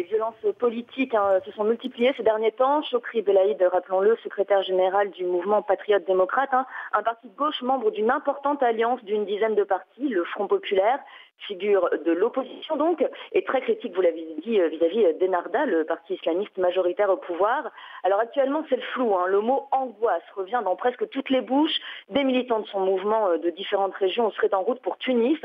violences politiques se sont multipliées ces derniers temps. Chokri Belaïd, rappelons-le, secrétaire général du mouvement Patriote démocrate, un parti de gauche membre d'une importante alliance d'une dizaine de partis, le Front populaire, figure de l'opposition donc, est très critique, vous l'avez dit, vis-à-vis d'Ennahda, le parti islamiste majoritaire au pouvoir. Alors actuellement c'est le flou, le mot angoisse revient dans presque toutes les bouches. Des militants de son mouvement de différentes régions seraient en route pour Tunis,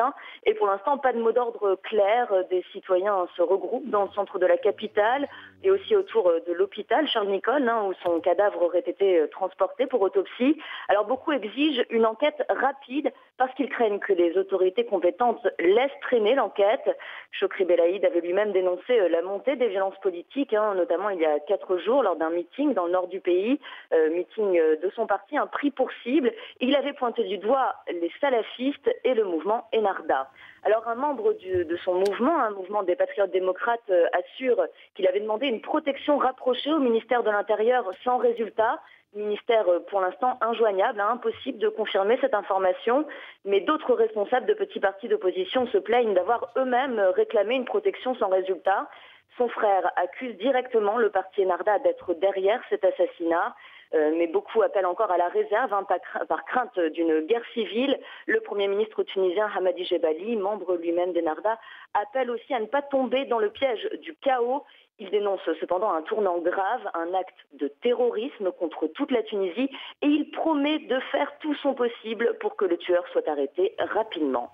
et pour l'instant pas de mot d'ordre clair. Des citoyens se regroupent dans le centre de la capitale et aussi autour de l'hôpital Charles Nicolle, où son cadavre aurait été transporté pour autopsie. Alors beaucoup exigent une enquête rapide parce qu'ils craignent que les autorités compétentes laisse traîner l'enquête. Chokri Belaïd avait lui-même dénoncé la montée des violences politiques, notamment il y a 4 jours lors d'un meeting dans le nord du pays, meeting de son parti, un pris pour cible. Il avait pointé du doigt les salafistes et le mouvement Ennahda. Alors un membre de son mouvement, un mouvement des patriotes démocrates, assure qu'il avait demandé une protection rapprochée au ministère de l'Intérieur sans résultat. Ministère pour l'instant injoignable, impossible de confirmer cette information, mais d'autres responsables de petits partis d'opposition se plaignent d'avoir eux-mêmes réclamé une protection sans résultat. Son frère accuse directement le parti Ennahda d'être derrière cet assassinat, mais beaucoup appellent encore à la réserve par crainte d'une guerre civile. Le Premier ministre tunisien Hamadi Jebali, membre lui-même d'Ennahda, appelle aussi à ne pas tomber dans le piège du chaos. Il dénonce cependant un tournant grave, un acte de terrorisme contre toute la Tunisie, et il promet de faire tout son possible pour que le tueur soit arrêté rapidement.